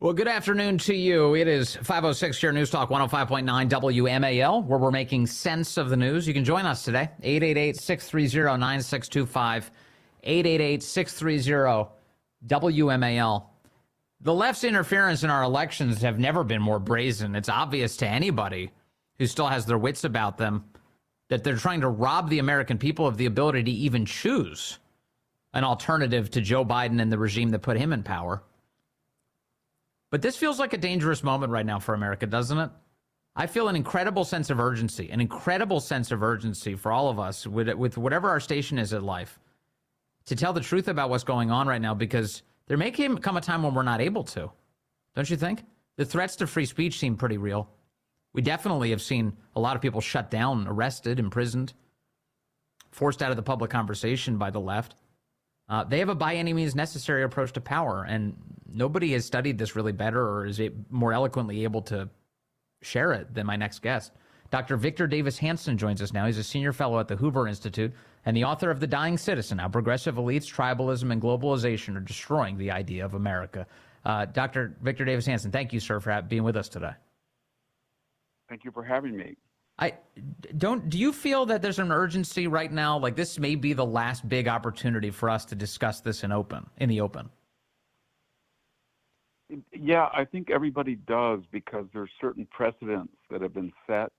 Well, good afternoon to you. It is 506 here, News Talk 105.9 WMAL, where we're making sense of the news. You can join us today, 888-630-9625, 888-630-WMAL. The left's interference in our elections have never been more brazen. It's obvious to anybody who still has their wits about them that they're trying to rob the American people of the ability to even choose an alternative to Joe Biden and the regime that put him in power. But this feels like a dangerous moment right now for America, doesn't it? I feel an incredible sense of urgency for all of us with whatever our station is in life to tell the truth about what's going on right now, because there may come a time when we're not able to. Don't you think? The threats to free speech seem pretty real. We definitely have seen a lot of people shut down, arrested, imprisoned, forced out of the public conversation by the left. They have a by any means necessary approach to power, and nobody has studied this really better or is more eloquently able to share it than my next guest. Dr. Victor Davis Hanson joins us now. He's a senior fellow at the Hoover Institute and the author of The Dying Citizen: How Progressive Elites, Tribalism, and Globalization Are Destroying the Idea of America. Dr. Victor Davis Hanson, thank you, sir, for being with us today. Thank you for having me. Do you feel that there's an urgency right now? Like this may be the last big opportunity for us to discuss this in the open. Yeah, I think everybody does, because there's certain precedents that have been set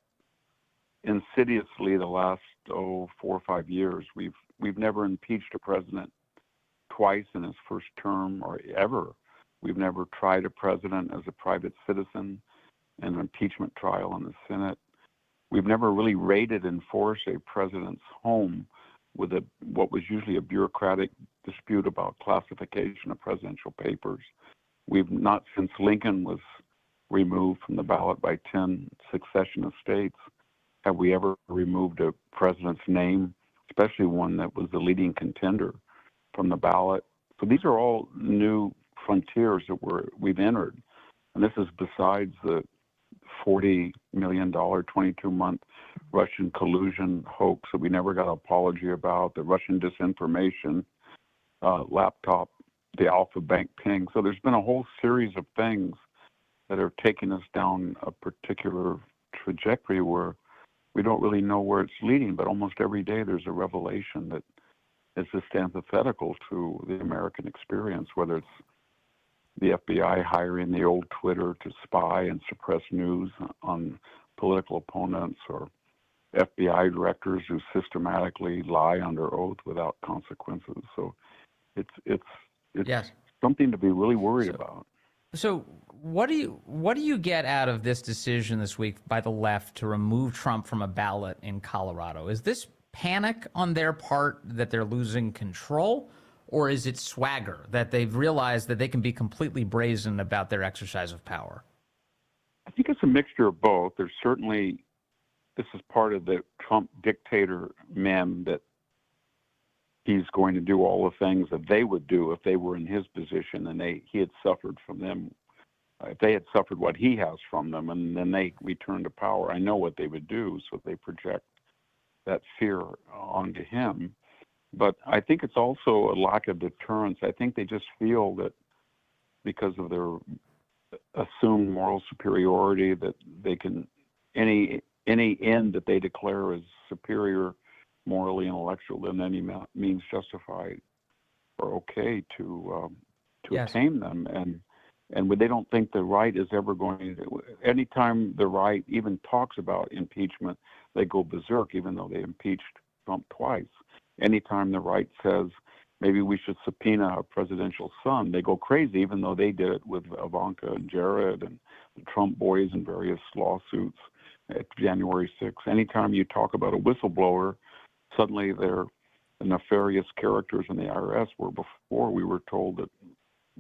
insidiously the last 4 or 5 years. We've never impeached a president twice in his first term or ever. We've never tried a president as a private citizen in an impeachment trial in the Senate. We've never really raided and forced a president's home with what was usually a bureaucratic dispute about classification of presidential papers. We've not, since Lincoln was removed from the ballot by 10 successionist states, have we ever removed a president's name, especially one that was the leading contender, from the ballot. So these are all new frontiers that we've entered. And this is besides the $40 million, 22-month Russian collusion hoax that we never got an apology about, the Russian disinformation laptop, the Alpha Bank ping. So there's been a whole series of things that are taking us down a particular trajectory where we don't really know where it's leading, but almost every day there's a revelation that is just antithetical to the American experience, whether it's the FBI hiring the old Twitter to spy and suppress news on political opponents, or FBI directors who systematically lie under oath without consequences. So it's Yes. something to be really worried about. So what do you get out of this decision this week by the left to remove Trump from a ballot in Colorado? Is this panic on their part that they're losing control? Or is it swagger that they've realized that they can be completely brazen about their exercise of power? I think it's a mixture of both. There's certainly, this is part of the Trump dictator meme that he's going to do all the things that they would do if they were in his position and he had suffered from them. If they had suffered what he has from them and then they return to power, I know what they would do, so they project that fear onto him. But I think it's also a lack of deterrence. I think they just feel that because of their assumed moral superiority, that they can, any end that they declare as superior morally, intellectual, than any means justified or okay to Yes. attain them. And they don't think the right is ever going to, anytime the right even talks about impeachment, they go berserk, even though they impeached Trump twice. Anytime the right says maybe we should subpoena a presidential son, they go crazy, even though they did it with Ivanka and Jared and the Trump boys in various lawsuits at January 6th. Anytime you talk about a whistleblower, suddenly they're the nefarious characters in the IRS, where before we were told that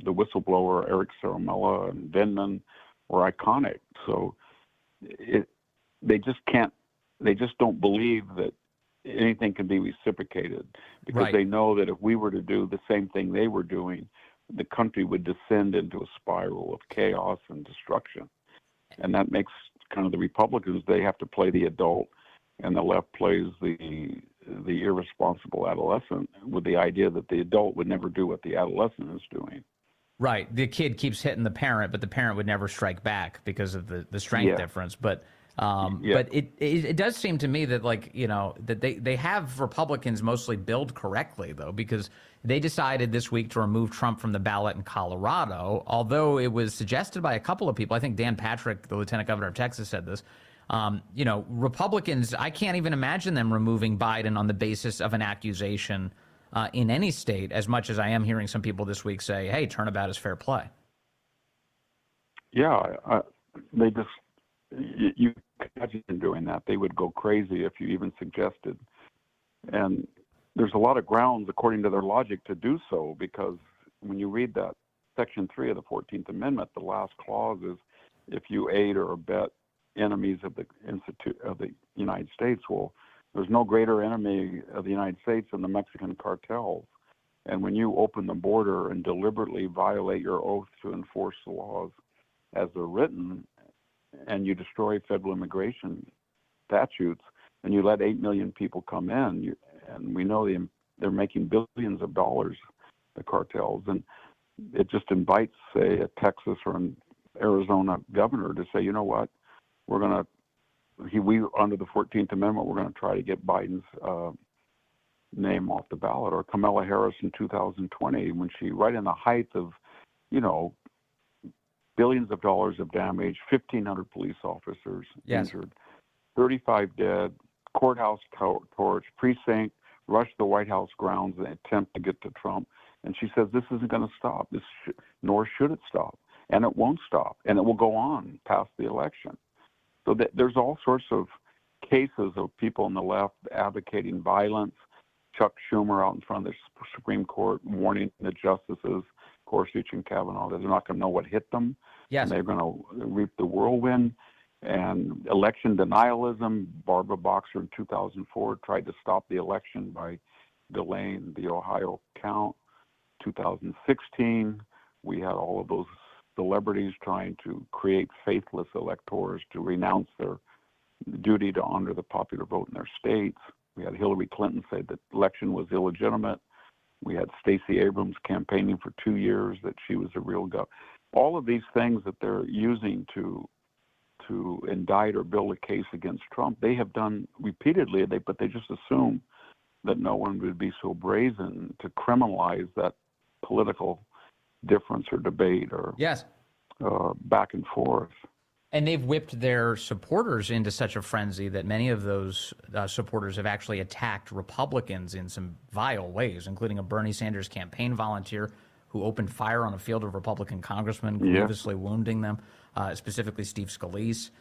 the whistleblower, Eric Ciaramella and Vindman, were iconic. So they just don't believe that anything can be reciprocated, because Right. they know that if we were to do the same thing they were doing, the country would descend into a spiral of chaos and destruction. And that makes kind of the Republicans, they have to play the adult, and the left plays the irresponsible adolescent, with the idea that the adult would never do what the adolescent is doing. Right. The kid keeps hitting the parent, but the parent would never strike back because of the strength Yeah. difference. But Yeah. but it does seem to me that, like, that they have Republicans mostly billed correctly, though, because they decided this week to remove Trump from the ballot in Colorado, although it was suggested by a couple of people. I think Dan Patrick, the lieutenant governor of Texas, said this. Republicans, I can't even imagine them removing Biden on the basis of an accusation in any state, as much as I am hearing some people this week say, hey, turnabout is fair play. Yeah, they just, you can imagine doing that. They would go crazy if you even suggested. And there's a lot of grounds, according to their logic, to do so, because when you read that Section 3 of the 14th Amendment, the last clause is, if you aid or abet enemies of the United States, well, there's no greater enemy of the United States than the Mexican cartels. And when you open the border and deliberately violate your oath to enforce the laws as they're written, and you destroy federal immigration statutes, and you let 8 million people come in, and we know they're making billions of dollars, the cartels, and it just invites, say, a Texas or an Arizona governor to say, you know what, we're going to, under the 14th Amendment, we're going to try to get Biden's name off the ballot. Or Kamala Harris in 2020, when she, right in the height of, billions of dollars of damage, 1,500 police officers injured, 35 dead, courthouse torch, precinct, rushed the White House grounds in an attempt to get to Trump. And she says this isn't going to stop, nor should it stop. And it won't stop. And it will go on past the election. So there's all sorts of cases of people on the left advocating violence. Chuck Schumer out in front of the Supreme Court warning the justices, Gorsuch and Kavanaugh, that they're not going to know what hit them. Yes. And they're going to reap the whirlwind. And election denialism. Barbara Boxer in 2004 tried to stop the election by delaying the Ohio count. 2016, we had all of those celebrities trying to create faithless electors to renounce their duty to honor the popular vote in their states. We had Hillary Clinton say that the election was illegitimate. We had Stacey Abrams campaigning for 2 years that she was a real governor. All of these things that they're using to indict or build a case against Trump, they have done repeatedly, but they just assume that no one would be so brazen to criminalize that political difference or debate or back and forth. And they've whipped their supporters into such a frenzy that many of those supporters have actually attacked Republicans in some vile ways, including a Bernie Sanders campaign volunteer who opened fire on a field of Republican congressmen, grievously wounding them, specifically Steve Scalise.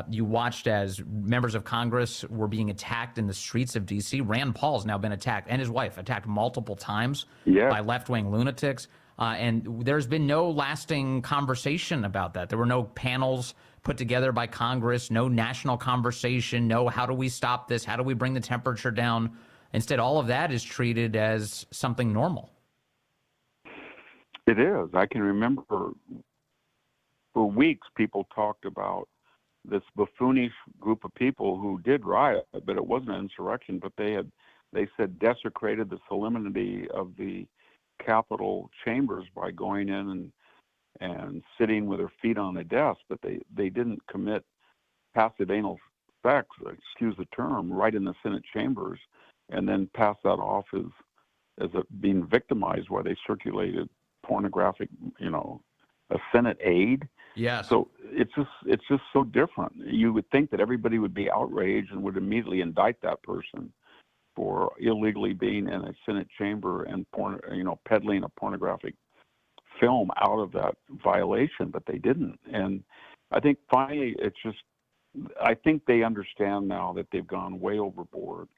You watched as members of Congress were being attacked in the streets of D.C. Rand Paul's now been attacked, and his wife, attacked multiple times by left-wing lunatics. And there's been no lasting conversation about that. There were no panels put together by Congress, no national conversation, no how do we stop this, how do we bring the temperature down. Instead, all of that is treated as something normal. It is. I can remember for weeks people talked about this buffoonish group of people who did riot, but it wasn't an insurrection, but they said desecrated the solemnity of the Capitol chambers by going in and sitting with their feet on the desk, but they didn't commit passive anal sex, excuse the term, right in the Senate chambers, and then pass that off as being victimized while they circulated pornographic, a Senate aide. Yeah. So it's just so different. You would think that everybody would be outraged and would immediately indict that person for illegally being in a Senate chamber and peddling a pornographic film out of that violation, but they didn't. And I think finally I think they understand now that they've gone way overboard,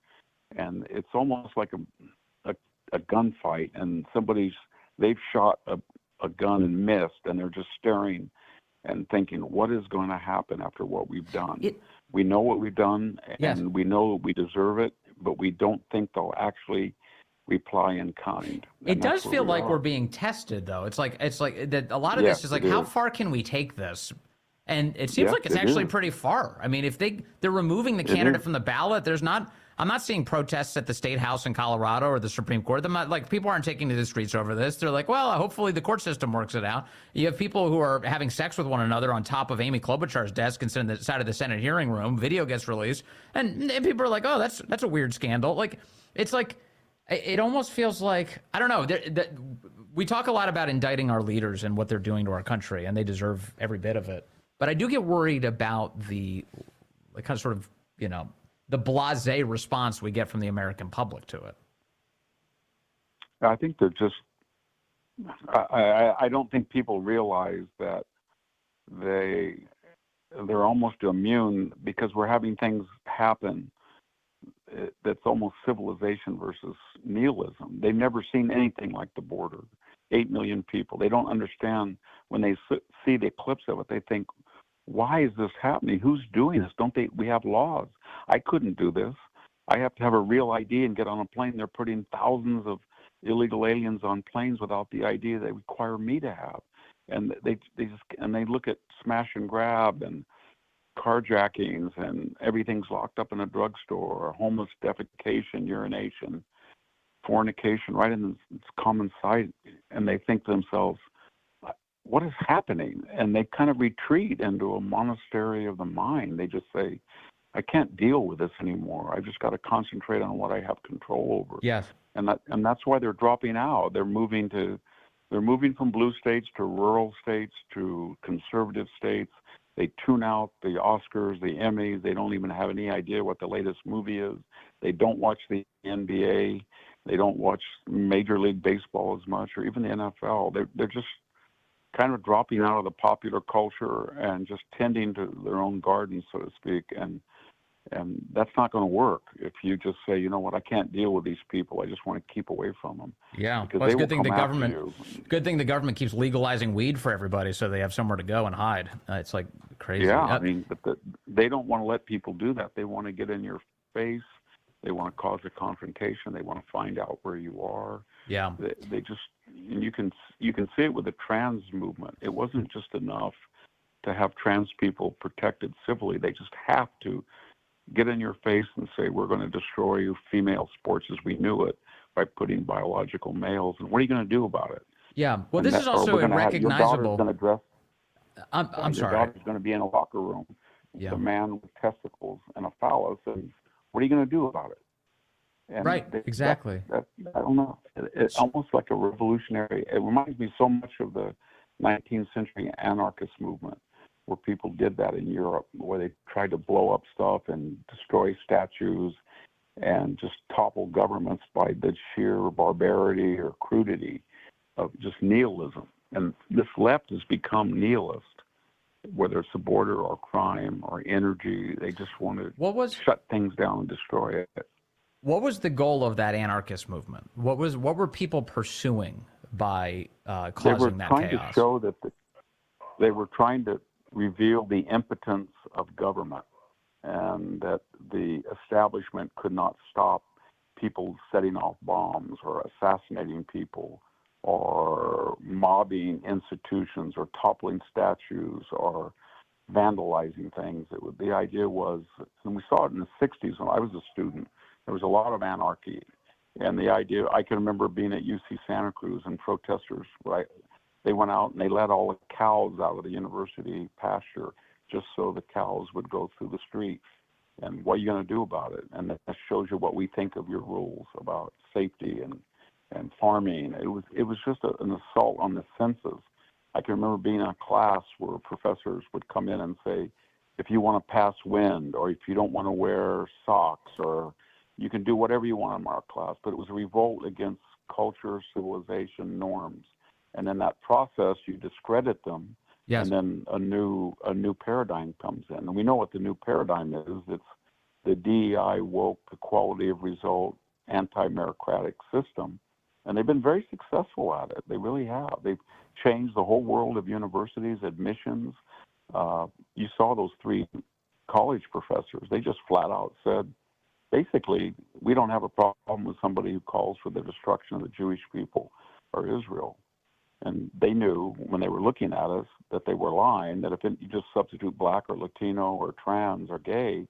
and it's almost like a gunfight, and they've shot a gun and missed, and they're just staring and thinking, what is going to happen after what we've done? We know what we've done, and we know we deserve it, but we don't think they'll actually reply in kind. It does feel like we're being tested, though. It's like that. A lot of this is like, how far can we take this? And it seems like it's actually pretty far. I mean, if they're removing the candidate from the ballot, there's not. I'm not seeing protests at the state house in Colorado or the Supreme Court. Like, people aren't taking to the streets over this. They're like, well, hopefully the court system works it out. You have people who are having sex with one another on top of Amy Klobuchar's desk instead of the side of the Senate hearing room. Video gets released, and people are like, oh, that's a weird scandal. Like, it's like, it almost feels like, I don't know. We talk a lot about indicting our leaders and what they're doing to our country, and they deserve every bit of it. But I do get worried about the kind of sort of, the blasé response we get from the American public to it. I think they're just, I don't think people realize that they're almost immune because we're having things happen that's almost civilization versus nihilism. They've never seen anything like the border. 8 million people. They don't understand when they see the eclipse of it. They think, why is this happening? Who's doing this? We have laws. I couldn't do this. I have to have a real ID and get on a plane. They're putting thousands of illegal aliens on planes without the ID they require me to have. And they look at smash and grab and carjackings, and everything's locked up in a drugstore, homeless defecation, urination, fornication, right in its common sight. And they think to themselves, what is happening? And they kind of retreat into a monastery of the mind. They just say, I can't deal with this anymore. I just got to concentrate on what I have control over. Yes. And that's why they're dropping out. They're moving from blue states to rural states to conservative states. They tune out the Oscars, the Emmys. They don't even have any idea what the latest movie is. They don't watch the NBA. They don't watch Major League Baseball as much, or even the NFL. They're just kind of dropping out of the popular culture and just tending to their own garden, so to speak. And that's not going to work if you just say, you know what, I can't deal with these people. I just want to keep away from them. Yeah, because well, it's they good thing will the come after government. you. Good thing the government keeps legalizing weed for everybody, so they have somewhere to go and hide. It's like crazy. Yeah, I mean, but they don't want to let people do that. They want to get in your face. They want to cause a confrontation. They want to find out where you are. Yeah. They just, and you can see it with the trans movement. It wasn't just enough to have trans people protected civilly. They just have to get in your face and say, we're going to destroy you, female sports as we knew it, by putting biological males. And what are you going to do about it? Yeah. Well, this is also a recognizable. I'm sorry. Your daughter's going to be in a locker room with a man with testicles and a phallus, and what are you going to do about it? And right, exactly. I don't know. It's almost like a revolutionary. It reminds me so much of the 19th century anarchist movement, where people did that in Europe, where they tried to blow up stuff and destroy statues and just topple governments by the sheer barbarity or crudity of just nihilism. And this left has become nihilist, whether it's the border or crime or energy. They just want to shut things down and destroy it. What was the goal of that anarchist movement? What were people pursuing by causing that chaos? They were trying to show that they were trying to reveal the impotence of government, and that the establishment could not stop people setting off bombs or assassinating people or mobbing institutions or toppling statues or vandalizing things. The idea was, and we saw it in the 60s when I was a student, there was a lot of anarchy. And the idea, I can remember being at UC Santa Cruz, and protesters, right, they went out and they let all the cows out of the university pasture just so the cows would go through the streets. And what are you going to do about it? And that shows you what we think of your rules about safety and farming. It was just an assault on the senses. I can remember being in a class where professors would come in and say, if you want to pass wind, or if you don't want to wear socks, or you can do whatever you want in our class. But it was a revolt against culture, civilization, norms. And in that process, you discredit them. Yes. And then a new paradigm comes in. And we know what the new paradigm is. It's the DEI woke, equality of result, anti-meritocratic system. And they've been very successful at it. They really have. They've changed the whole world of universities, admissions. You saw those 3 college professors. They just flat out said, basically, we don't have a problem with somebody who calls for the destruction of the Jewish people or Israel. And they knew when they were looking at us that they were lying, that if you just substitute black or Latino or trans or gay,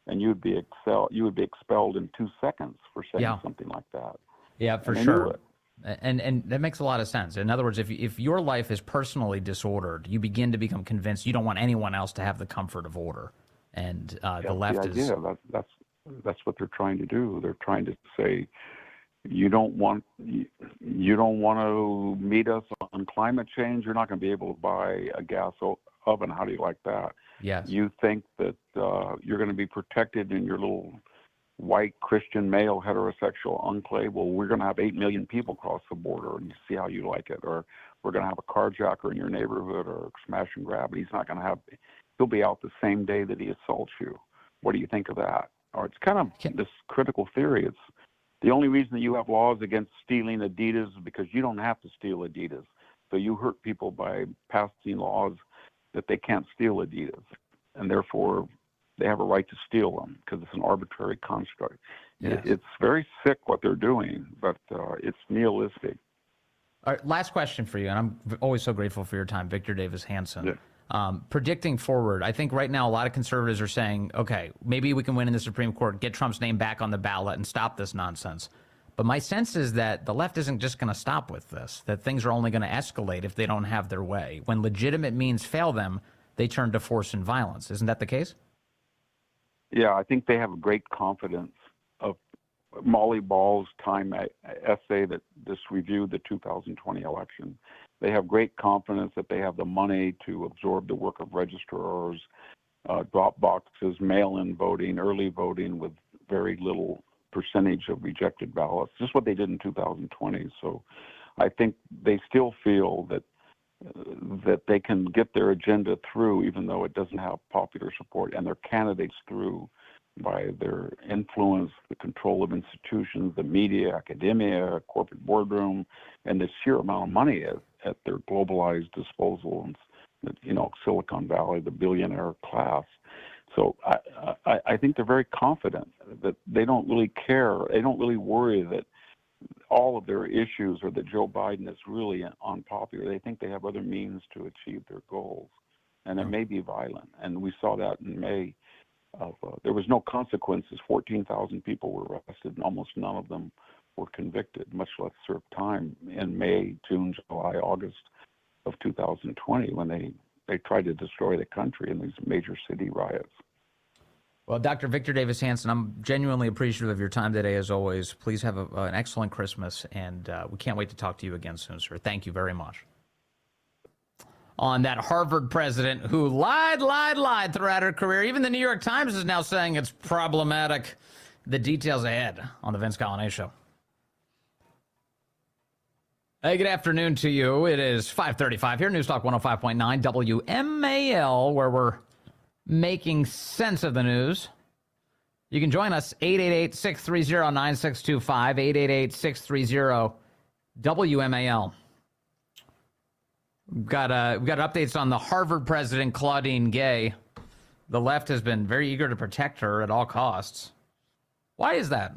and you would be expelled in 2 seconds for saying Yeah. something like that. Yeah, for And they knew sure. it. And that makes a lot of sense. In other words, if your life is personally disordered, you begin to become convinced you don't want anyone else to have the comfort of order. And the left the is idea. That's what they're trying to do. They're trying to say you don't want to meet us on climate change. You're not going to be able to buy a gas oven. How do you like that? yes, You think that you're going to be protected in your little white Christian male heterosexual enclave. Well, we're going to have 8 million people cross the border, and you see how you like it. Or we're going to have a carjacker in your neighborhood or smash and grab, and he's not going to have. He'll be out the same day that he assaults you. What do you think of that? Or it's kind of this critical theory. It's the only reason that you have laws against stealing Adidas is because you don't have to steal Adidas. So you hurt people by passing laws that they can't steal Adidas, and therefore they have a right to steal them because it's an arbitrary construct. Yes. It's very sick what they're doing, but it's nihilistic. All right, last question for you, and I'm always so grateful for your time, Victor Davis Hanson. Yeah. Predicting forward, I think right now a lot of conservatives are saying, okay, maybe we can win in the Supreme Court, get Trump's name back on the ballot, and stop this nonsense. But my sense is that the left isn't just going to stop with this, that things are only going to escalate if they don't have their way. When legitimate means fail them, they turn to force and violence. Isn't that the case? Yeah, I think they have a great confidence of Molly Ball's Time essay that just reviewed the 2020 election. They have great confidence that they have the money to absorb the work of registrars, drop boxes, mail-in voting, early voting with very little percentage of rejected ballots, just what they did in 2020. So I think they still feel that they can get their agenda through, even though it doesn't have popular support, and their candidates through by their influence, the control of institutions, the media, academia, corporate boardroom, and the sheer amount of money at their globalized disposal. And, Silicon Valley, the billionaire class. So I think they're very confident that they don't really care. They don't really worry that all of their issues or that Joe Biden is really unpopular. They think they have other means to achieve their goals, and it may be violent. And we saw that in May. There was no consequences. 14,000 people were arrested, and almost none of them were convicted, much less served time in May, June, July, August of 2020 when they tried to destroy the country in these major city riots. Well, Dr. Victor Davis Hanson, I'm genuinely appreciative of your time today, as always. Please have an excellent Christmas, and we can't wait to talk to you again soon, sir. Thank you very much. On that Harvard president who lied throughout her career. Even the New York Times is now saying it's problematic. The details ahead on the Vince Coglianese Show. Hey, good afternoon to you. It is 5:35 here, News Talk 105.9 WMAL, where we're making sense of the news. You can join us, 888-630-9625, 888-630-WMAL. We've got updates on the Harvard president, Claudine Gay. The left has been very eager to protect her at all costs. Why is that?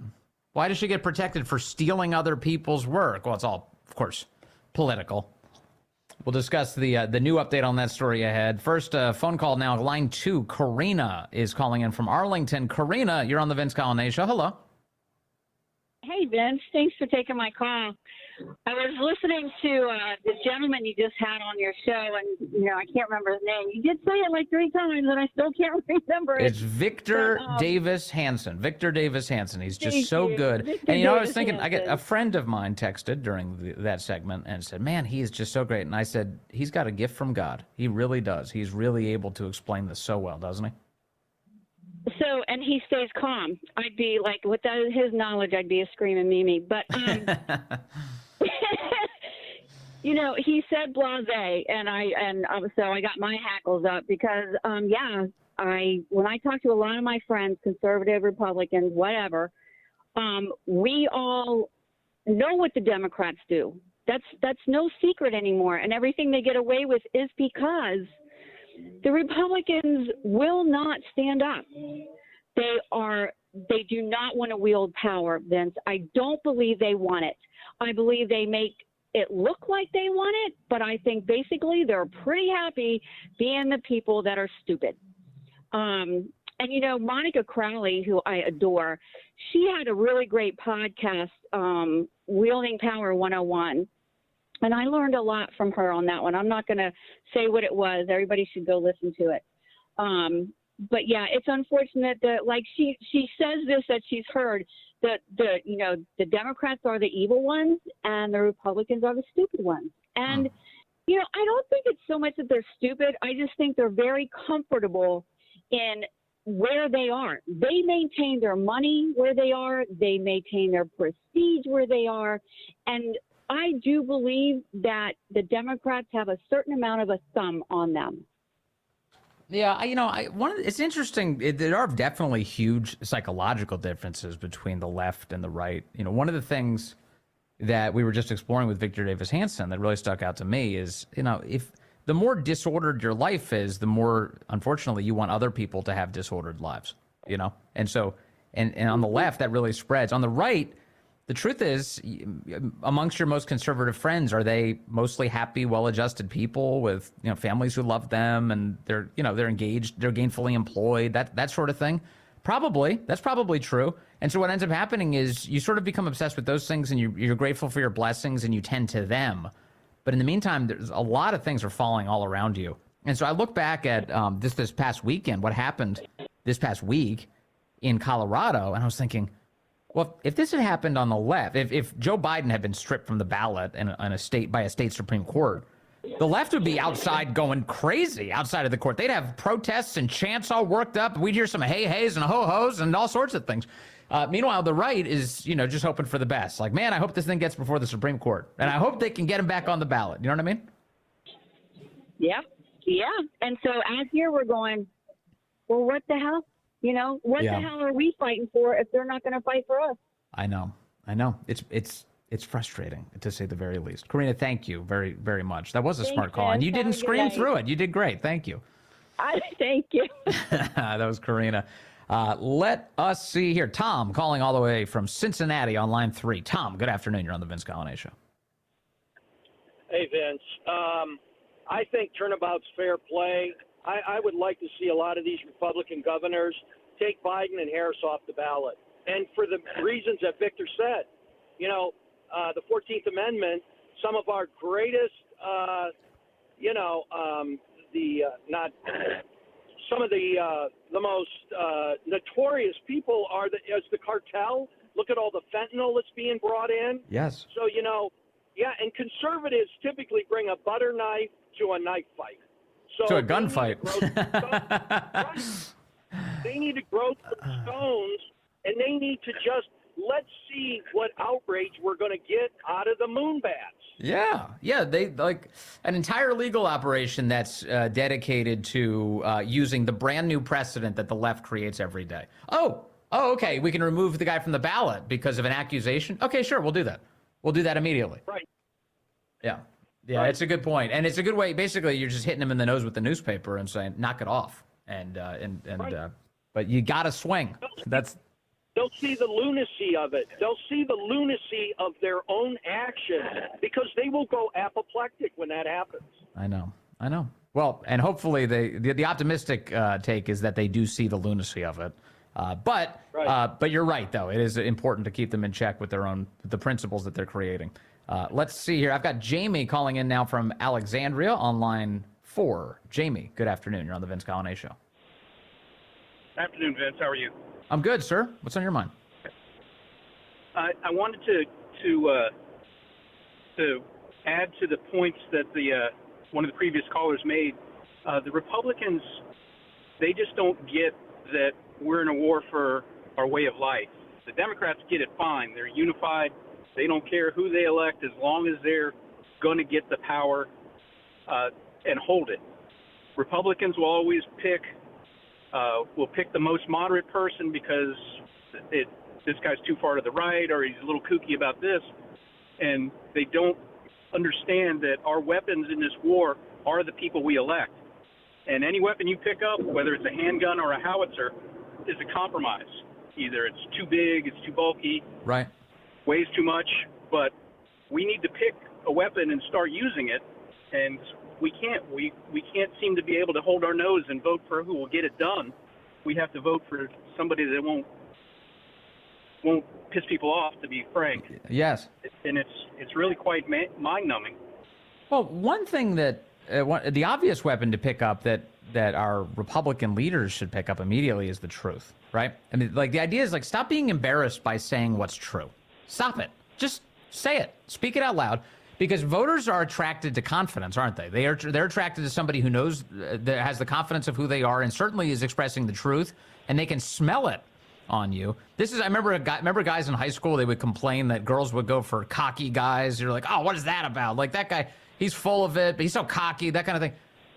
Why does she get protected for stealing other people's work? Well, it's all, of course, political. We'll discuss the new update on that story ahead. First, phone call now, line 2. Karina is calling in from Arlington. Karina, you're on the Vince Coglianese Show. Hello. Hey, Vince. Thanks for taking my call. I was listening to the gentleman you just had on your show, and, I can't remember his name. You did say it like 3 times, and I still can't remember it. It's Victor Davis Hanson. Victor Davis Hanson. He's just so good. Victor And, I was Davis thinking, Hanson. a friend of mine texted during that segment and said, man, he is just so great. And I said, he's got a gift from God. He really does. He's really able to explain this so well, doesn't he? So, and he stays calm. I'd be like, without his knowledge, I'd be a screaming Mimi. But, he said blasé, so I got my hackles up because, when I talk to a lot of my friends, conservative, Republicans, whatever, we all know what the Democrats do. That's no secret anymore. And everything they get away with is because the Republicans will not stand up. They do not want to wield power, Vince. I don't believe they want it. I believe they make it look like they want it, but I think basically they're pretty happy being the people that are stupid. And, Monica Crowley, who I adore, she had a really great podcast, Wielding Power 101. And I learned a lot from her on that one. I'm not going to say what it was. Everybody should go listen to it. But yeah, it's unfortunate that, like, she says this, that she's heard that the Democrats are the evil ones and the Republicans are the stupid ones. And, I don't think it's so much that they're stupid. I just think they're very comfortable in where they are. They maintain their money where they are. They maintain their prestige where they are. And I do believe that the Democrats have a certain amount of a thumb on them. Yeah, it's interesting. There are definitely huge psychological differences between the left and the right. One of the things that we were just exploring with Victor Davis Hanson that really stuck out to me is, if the more disordered your life is, the more, unfortunately, you want other people to have disordered lives, And so, and on the left, that really spreads. On the right, the truth is, amongst your most conservative friends, are they mostly happy, well-adjusted people with, families who love them and they're engaged, they're gainfully employed, that sort of thing? Probably. That's probably true. And so what ends up happening is you sort of become obsessed with those things and you're grateful for your blessings and you tend to them. But in the meantime, there's a lot of things are falling all around you. And so I look back at this past weekend, what happened this past week in Colorado, and I was thinking, well, if this had happened on the left, if Joe Biden had been stripped from the ballot by a state Supreme Court, the left would be outside going crazy outside of the court. They'd have protests and chants all worked up. We'd hear some hey-hays and ho-hos and all sorts of things. Meanwhile, the right is, just hoping for the best. Like, man, I hope this thing gets before the Supreme Court. And I hope they can get him back on the ballot. You know what I mean? Yeah. Yeah. And so as here we're going, well, what the hell? What the hell are we fighting for if they're not going to fight for us? I know. It's frustrating, to say the very least. Karina, thank you very, very much. That was a smart call. And you didn't scream through it. You did great. Thank you. Thank you. That was Karina. Let us see here. Tom calling all the way from Cincinnati on line 3. Tom, good afternoon. You're on the Vince Coglianese Show. Hey, Vince. I think turnabout's fair play. I would like to see a lot of these Republican governors take Biden and Harris off the ballot. And for the reasons that Victor said, the 14th Amendment, some of our greatest, some of the most notorious people are the cartel. Look at all the fentanyl that's being brought in. Yes. So, and conservatives typically bring a butter knife to a knife fight. So to a gunfight. They need to grow some stones, and they need to just let's see what outrage we're going to get out of the moon bats. Yeah, they like an entire legal operation that's dedicated to using the brand new precedent that the left creates every day. Oh, okay, we can remove the guy from the ballot because of an accusation. Okay, sure, we'll do that. We'll do that immediately. Right. Yeah, right. It's a good point, and it's a good way. Basically, you're just hitting them in the nose with the newspaper and saying, "Knock it off," right. But you got to swing. They'll see the lunacy of it. They'll see the lunacy of their own action because they will go apoplectic when that happens. I know. Well, and hopefully the optimistic take is that they do see the lunacy of it. But you're right, though. It is important to keep them in check with the principles that they're creating. Let's see here. I've got Jamie calling in now from Alexandria on line 4. Jamie, good afternoon. You're on the Vince Coglianese Show. Afternoon, Vince. How are you? I'm good, sir. What's on your mind? I wanted to add to the points that one of the previous callers made. The Republicans, they just don't get that we're in a war for our way of life. The Democrats get it fine. They're unified. They don't care who they elect as long as they're going to get the power and hold it. Republicans will always pick the most moderate person because this guy's too far to the right or he's a little kooky about this. And they don't understand that our weapons in this war are the people we elect. And any weapon you pick up, whether it's a handgun or a howitzer, is a compromise. Either it's too big, it's too bulky, right, weighs too much, but we need to pick a weapon and start using it. And we can't seem to be able to hold our nose and vote for who will get it done we have to vote for somebody that won't piss people off, to be frank. Yes. And it's really quite mind-numbing. Well, one thing that the obvious weapon to pick up that our Republican leaders should pick up immediately is the truth, right? I mean, like, the idea is, like, stop being embarrassed by saying what's true. Stop it. Just say it. Speak it out loud. Because voters are attracted to confidence, aren't they? They're attracted to somebody who knows, that has the confidence of who they are and certainly is expressing the truth, and they can smell it on you. I remember guys in high school, they would complain that girls would go for cocky guys. You're like, oh, what is that about? Like, that guy, he's full of it, but he's so cocky, that kind of thing.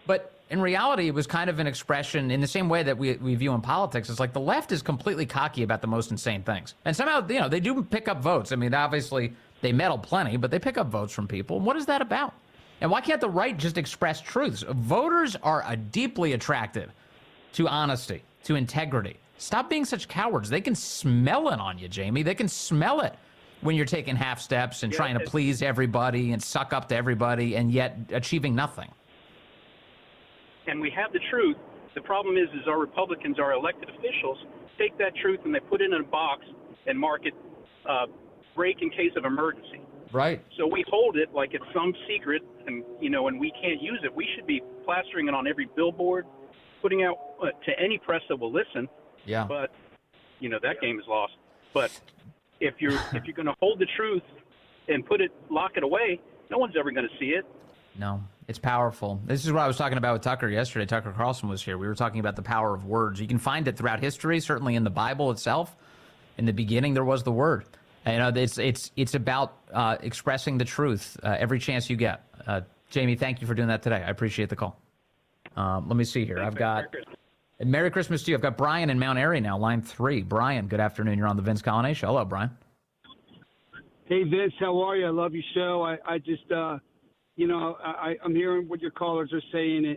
But in reality, it was kind of an expression in the same way that we view in politics. It's like the left is completely cocky about the most insane things. And somehow, they do pick up votes. I mean, obviously, they meddle plenty, but they pick up votes from people. And what is that about? And why can't the right just express truths? Voters are deeply attracted to honesty, to integrity. Stop being such cowards. They can smell it on you, Jamie. They can smell it when you're taking half steps and trying to please everybody and suck up to everybody and yet achieving nothing. And we have the truth. The problem is our Republicans, our elected officials, take that truth and they put it in a box and mark it break in case of emergency. Right. So we hold it like it's some secret, and and we can't use it. We should be plastering it on every billboard, putting out to any press that will listen. Yeah. But that game is lost. But if you're going to hold the truth and lock it away, no one's ever going to see it. No, it's powerful. This is what I was talking about with Tucker yesterday. Tucker Carlson was here. We were talking about the power of words. You can find it throughout history, certainly in the Bible itself. In the beginning, there was the word. It's about expressing the truth every chance you get. Jamie, thank you for doing that today. I appreciate the call. Let me see here. Merry Christmas to you. I've got Brian in Mount Airy now, line 3. Brian, good afternoon. You're on the Vince Colonnade Show. Hello, Brian. Hey, Vince, how are you? I love your show. I just, I'm hearing what your callers are saying,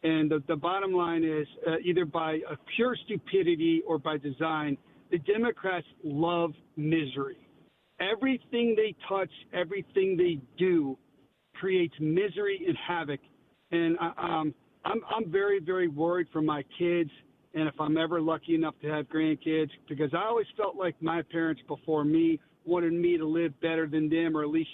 and the bottom line is either by a pure stupidity or by design, the Democrats love misery. Everything they touch, everything they do creates misery and havoc. And I'm very, very worried for my kids, and if I'm ever lucky enough to have grandkids, because I always felt like my parents before me wanted me to live better than them, or at least,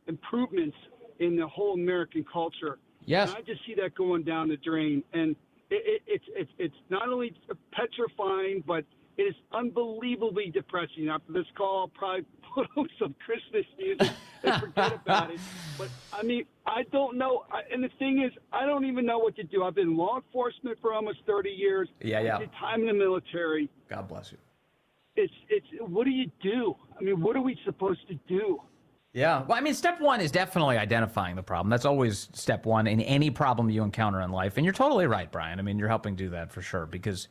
improvements in the whole American culture. Yes. And I just see that going down the drain. And it's not only petrifying, but it is unbelievably depressing. After this call, I'll probably put on some Christmas music and forget about it. But, I mean, I don't know. And the thing is, I don't even know what to do. I've been in law enforcement for almost 30 years. Yeah. I did time in the military. God bless you. It's what do you do? I mean, what are we supposed to do? Yeah. Well, I mean, step one is definitely identifying the problem. That's always step one in any problem you encounter in life. And you're totally right, Brian. I mean, you're helping do that for sure, because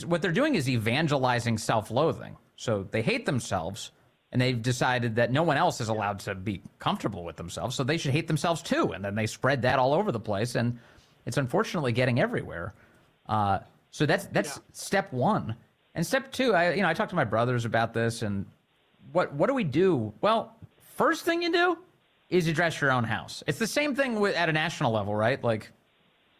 what they're doing is evangelizing self-loathing. So they hate themselves, and they've decided that no one else is allowed to be comfortable with themselves, so they should hate themselves too. And then they spread that all over the place, and it's unfortunately getting everywhere. So that's step one. And step two, I talked to my brothers about this, and what do we do? Well, first thing you do is address your own house. It's the same thing at a national level, right? Like,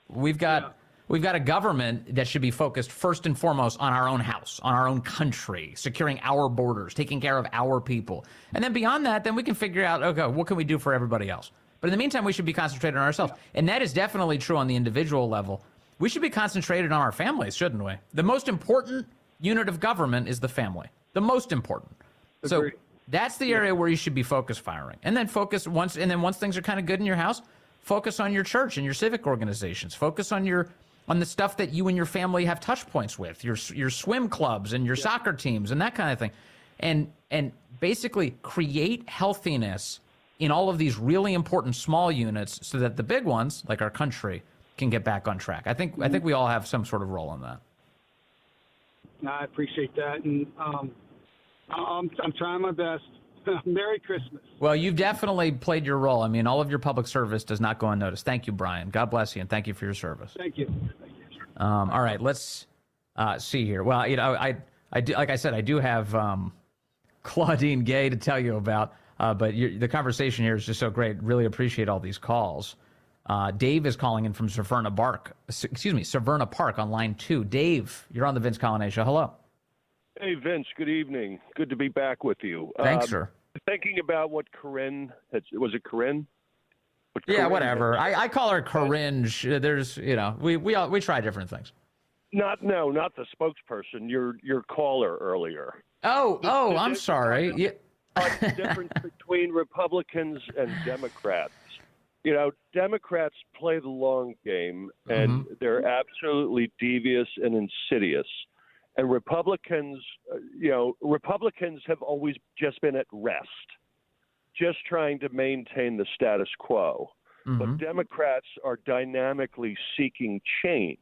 we've got a government that should be focused first and foremost on our own house, on our own country, securing our borders, taking care of our people. And then beyond that, then we can figure out, okay, what can we do for everybody else? But in the meantime, we should be concentrated on ourselves. And that is definitely true on the individual level. We should be concentrated on our families, shouldn't we? The most important unit of government is the family. The most important. Agreed. So that's the area where you should be focus firing. And then once things are kind of good in your house, focus on your church and your civic organizations. Focus on the stuff that you and your family have touch points with, your swim clubs and your soccer teams and that kind of thing. And basically create healthiness in all of these really important small units so that the big ones, like our country, can get back on track. I think we all have some sort of role in that. I appreciate that, and I'm trying my best. Merry Christmas. Well, you've definitely played your role. I mean, all of your public service does not go unnoticed. Thank you, Brian. God bless you, and thank you for your service. Thank you. All right, let's see here. Well, I do, like I said, I do have Claudine Gay to tell you about, but the conversation here is just so great. Really appreciate all these calls. Dave is calling in from Severna Park on line 2. Dave, you're on the Vince Coglianese Show. Hello. Hey, Vince. Good evening. Good to be back with you. Thanks, sir. Thinking about what Corinne was it Corinne? Yeah, whatever. I call her Corinne. There's, we try different things. Not the spokesperson. Your caller earlier. I'm sorry. Yeah. The difference between Republicans and Democrats. Democrats play the long game, and they're absolutely devious and insidious. And Republicans have always just been at rest, just trying to maintain the status quo. But Democrats are dynamically seeking change.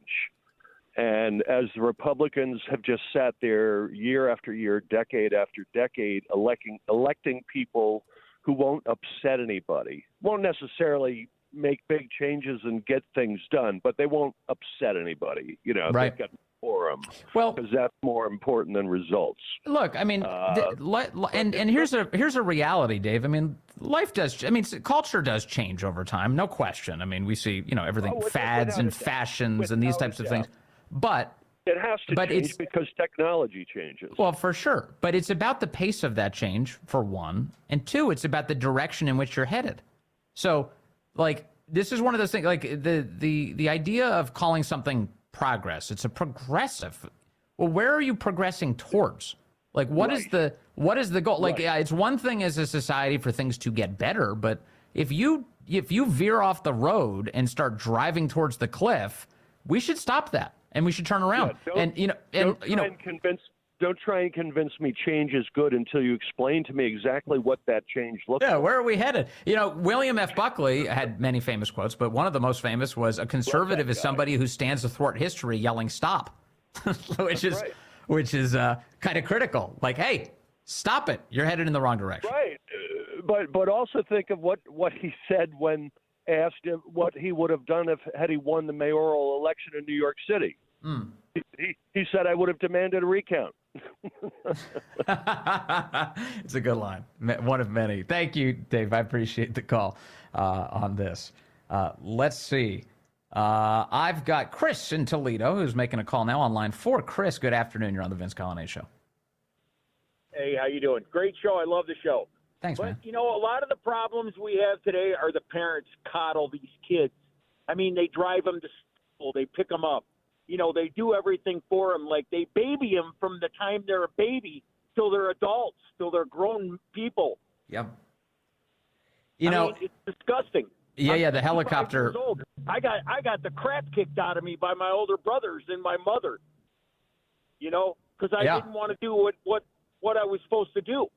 And as the Republicans have just sat there year after year, decade after decade, electing people who won't upset anybody, won't necessarily make big changes and get things done, but they won't upset anybody. Right. They've got forum. Well, because that's more important than results. Look, I mean, and here's a reality, Dave. I mean, life does. I mean, culture does change over time, no question. I mean, we see everything fads and fashions and these types of things, but it has to change because technology changes. Well, for sure, but it's about the pace of that change, for one, and two, it's about the direction in which you're headed. So, this is one of those things. The idea of calling something progress, it's a progressive. Well, where are you progressing towards? What is the goal? It's one thing as a society for things to get better, but if you veer off the road and start driving towards the cliff, we should stop that and we should turn around. Don't try and convince me change is good until you explain to me exactly what that change looks like. Yeah, where are we headed? William F. Buckley had many famous quotes, but one of the most famous was, "A conservative is somebody who stands athwart history yelling stop," which is kind of critical. Hey, stop it! You're headed in the wrong direction. Right, but also think of what he said when asked him what he would have done had he won the mayoral election in New York City. He said, "I would have demanded a recount." It's a good line. One of many. Thank you, Dave. I appreciate the call on this. Let's see. I've got Chris in Toledo who's making a call now on line 4. Chris, good afternoon. You're on the Vince Coglianese Show. Hey, how you doing? Great show. I love the show. Thanks, man. But, a lot of the problems we have today are the parents coddle these kids. I mean, they drive them to school. They pick them up. They do everything for them. They baby them from the time they're a baby till they're adults, till they're grown people. Yep. It's disgusting. Yeah, the helicopter. I got the crap kicked out of me by my older brothers and my mother. Because I didn't want to do what I was supposed to do.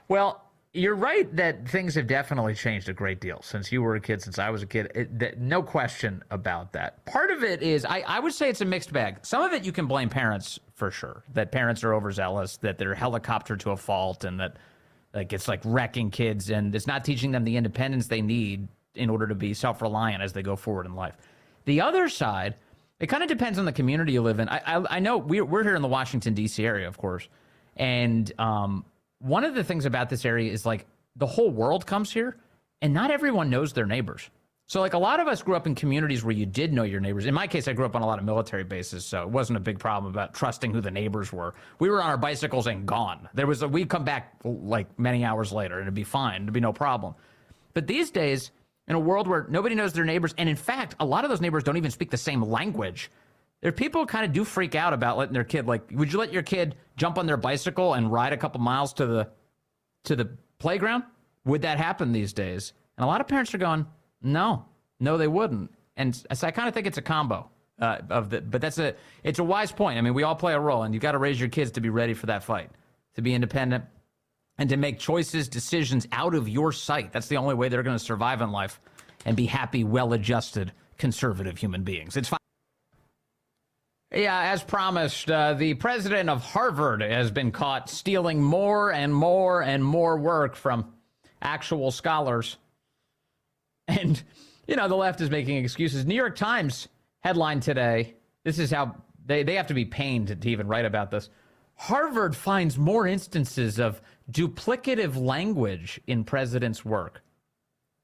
Well, you're right that things have definitely changed a great deal since you were a kid, since I was a kid. No question about that. Part of it is, I would say it's a mixed bag. Some of it you can blame parents for sure, that parents are overzealous, that they're helicopter to a fault, and that it's wrecking kids, and it's not teaching them the independence they need in order to be self-reliant as they go forward in life. The other side, it kind of depends on the community you live in. I know we're here in the Washington, D.C. area, of course, and one of the things about this area is the whole world comes here and not everyone knows their neighbors. So a lot of us grew up in communities where you did know your neighbors. In my case, I grew up on a lot of military bases, so it wasn't a big problem about trusting who the neighbors were. We were on our bicycles and gone. We'd come back many hours later and it'd be fine. It'd be no problem. But these days, in a world where nobody knows their neighbors, and in fact, a lot of those neighbors don't even speak the same language, there are people who kind of do freak out about letting their kid, would you let your kid jump on their bicycle and ride a couple miles to the playground? Would that happen these days? And a lot of parents are going, no, they wouldn't. And so I kind of think it's a combo but it's a wise point. I mean, we all play a role, and you've got to raise your kids to be ready for that fight, to be independent, and to make decisions out of your sight. That's the only way they're going to survive in life and be happy, well-adjusted, conservative human beings. It's fine. Yeah, as promised, the president of Harvard has been caught stealing more and more and more work from actual scholars. And, the left is making excuses. New York Times headline today, this is how they have to be pained to even write about this. Harvard finds more instances of duplicative language in president's work.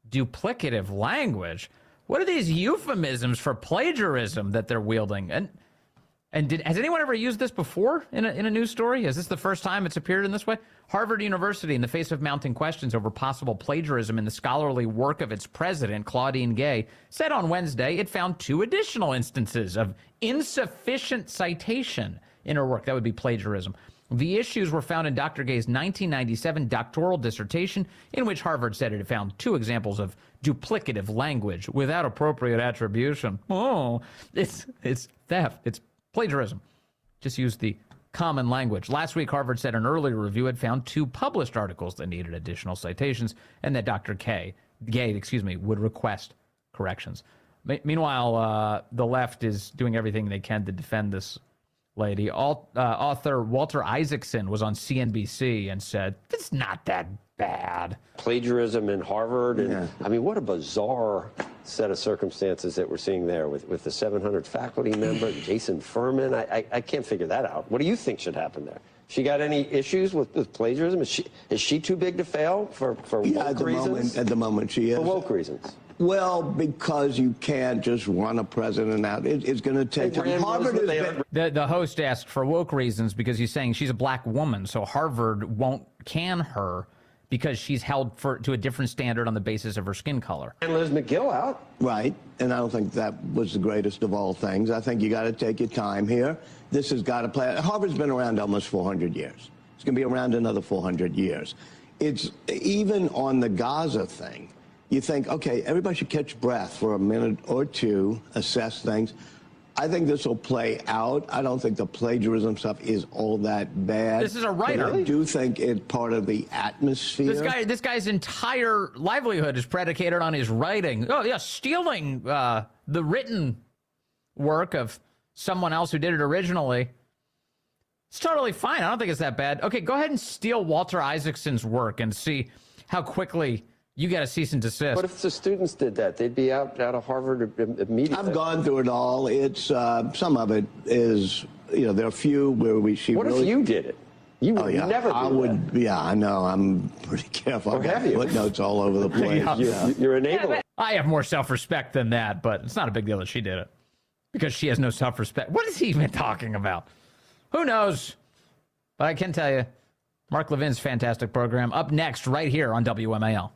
Duplicative language? What are these euphemisms for plagiarism that they're wielding? And has anyone ever used this before in a news story? Is this the first time it's appeared in this way? Harvard University, in the face of mounting questions over possible plagiarism in the scholarly work of its president, Claudine Gay, said on Wednesday it found 2 additional instances of insufficient citation in her work. That would be plagiarism. The issues were found in Dr. Gay's 1997 doctoral dissertation, in which Harvard said it had found 2 examples of duplicative language without appropriate attribution. Oh, it's theft. It's plagiarism. Just use the common language. Last week, Harvard said an earlier review had found 2 published articles that needed additional citations, and that Dr. Gay, would request corrections. Meanwhile, the left is doing everything they can to defend this lady. Author Walter Isaacson was on CNBC and said, it's not that bad. Plagiarism in Harvard. And I mean, what a bizarre set of circumstances that we're seeing there with the 700 faculty member, Jason Furman. I can't figure that out. What do you think should happen there? She got any issues with plagiarism? Is she too big to fail for woke reasons? At the moment, she is. For woke reasons. Well, because you can't just run a president out. It's going to take time. Harvard is the host asked for woke reasons because he's saying she's a black woman, so Harvard won't can her because she's held to a different standard on the basis of her skin color. And Liz McGill out. Right, and I don't think that was the greatest of all things. I think you got to take your time here. This has got to play. Harvard's been around almost 400 years. It's going to be around another 400 years. It's even on the Gaza thing. You think, okay, everybody should catch breath for a minute or two, assess things. I think this will play out. I don't think the plagiarism stuff is all that bad. This is a writer. I do think it's part of the atmosphere. This guy's entire livelihood is predicated on his writing. Oh, yeah, stealing the written work of someone else who did it originally. It's totally fine. I don't think it's that bad. Okay, go ahead and steal Walter Isaacson's work and see how quickly you get a cease and desist. What if the students did that? They'd be out of Harvard immediately. I've gone through it all. It's some of it is, there are a few where What if you did it? You would never do that. Yeah, I know. I'm pretty careful. Or have you? Footnotes all over the place. You're enabling. I have more self-respect than that, but it's not a big deal that she did it because she has no self-respect. What is he even talking about? Who knows? But I can tell you, Mark Levin's fantastic program up next right here on WMAL.